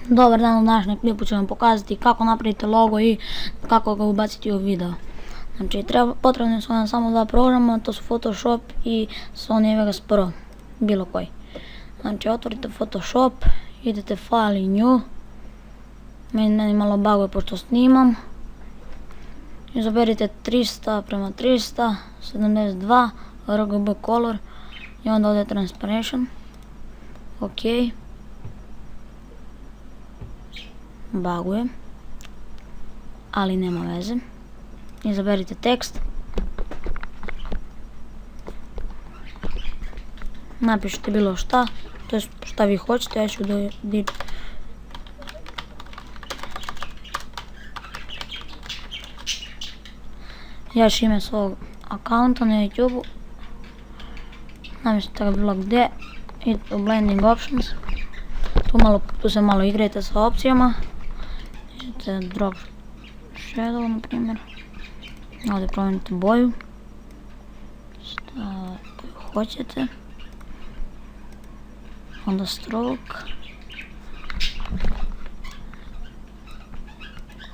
Dobar dan, u današnjem klipu ću vam pokazati kako napraviti logo i kako ga ubaciti u video. Znači, potrebni su nam samo dva programa, to su Photoshop i Sony Vegas Pro, bilo koji. Znači, otvorite Photoshop, idete File i New, meni malo buguje pošto snimam. Izaberite 300:300, 72, RGB color i onda ovdje Transparency, ok. Buguje, ali nema veze. Izaberite tekst, napišite bilo šta, to je šta vi hoćete. Ja ću ime svog akaunta na YouTube-u, namjestite ga bilo gdje, idete u Blending Options, tu se malo igrajte sa opcijama, idete Drop Shadow na primjer, ovdje promijenite boju, šta hoćete, onda Stroke,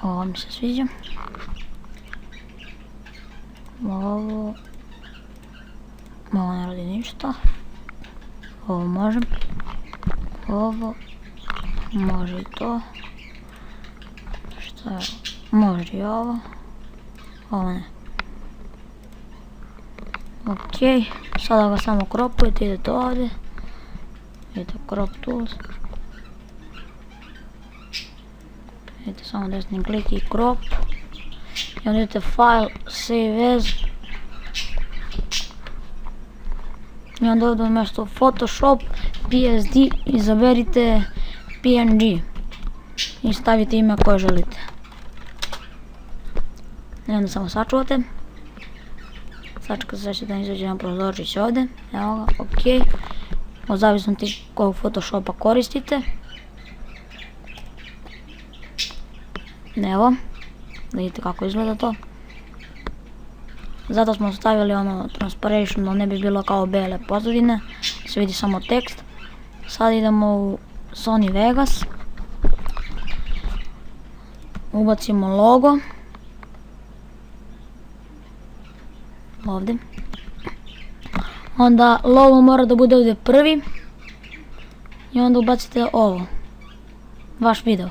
ovo mi se sviđa, ovo ne radi ništa, ovo može, ovo može i to, šta je, može i ovo ne. Ok, sada ga samo kropujete, idete ovdje, idete Crop Tools, idete samo desni klik i crop, i onda idete File, Save As, i onda ovdje umjesto Photoshop, PSD, izaberite PNG i stavite ime koje želite. I onda samo sačuvate. Sačekajte se da izađe jedan prozorčić ovdje, evo ga, ok. Od zavisnosti kojeg Photoshopa koristite. Evo, da vidite kako izgleda to. Zato smo stavili ono Transparency, da ne bi bilo kao bele pozadine, se vidi samo tekst. Sad idemo u Sony Vegas, ubacimo logo, ovdje, onda logo mora da bude ovdje prvi i onda ubacite ovo, vaš video,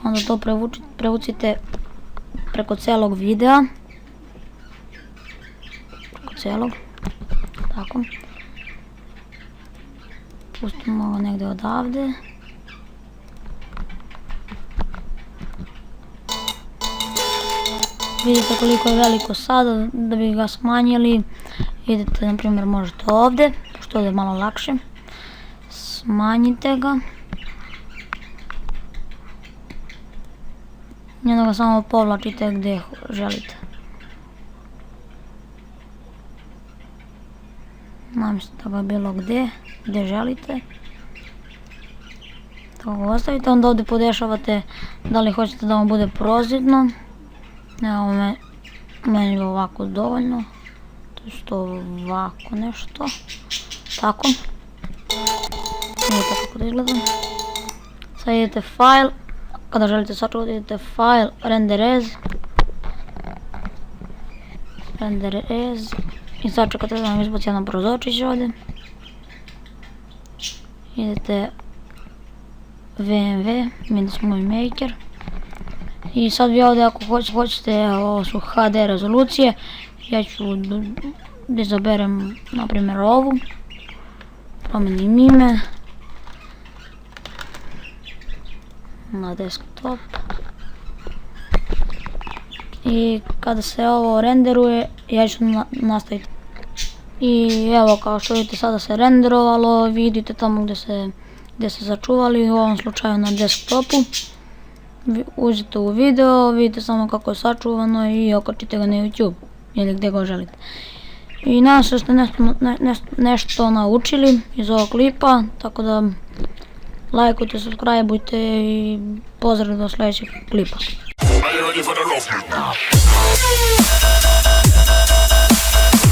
onda to prevucite preko celog videa, tako, pustimo ga negdje odavde, vidite koliko je veliko sada, da bi ga smanjili, idete na primjer možete ovdje, pošto ovdje je malo lakše, smanjite ga i onda ga samo povlačite gdje želite. Namjestite ga bilo gdje želite, tako ga ostavite, onda ovdje podešavate da li hoćete da vam bude prozirno. Evo, meni je ovako dovoljno, to ovako nešto, tako, vidite kako to izgleda. Sad idete File, kada želite sačuvati idete File, Render As, i sačekate da vam izbaci jedan prozorčić ovdje, idete VMV, Windows Movie Maker, i sad vi ovdje ako hoćete, ovo su HD rezolucije, ja ću da izaberem na primjer ovu, promijenim ime na desktop i kada se ovo renderuje ja ću nastaviti. I evo, kao što vidite, sada se renderovalo, vidite tamo gdje se začuvali, u ovom slučaju na desktopu. Uđete u video, vidite samo kako je sačuvano i okačite ga na YouTube ili gdje ga želite. I nadam se da ste nešto naučili iz ovog klipa, tako da lajkujte, subscribeujte i pozdrav do sljedećeg klipa.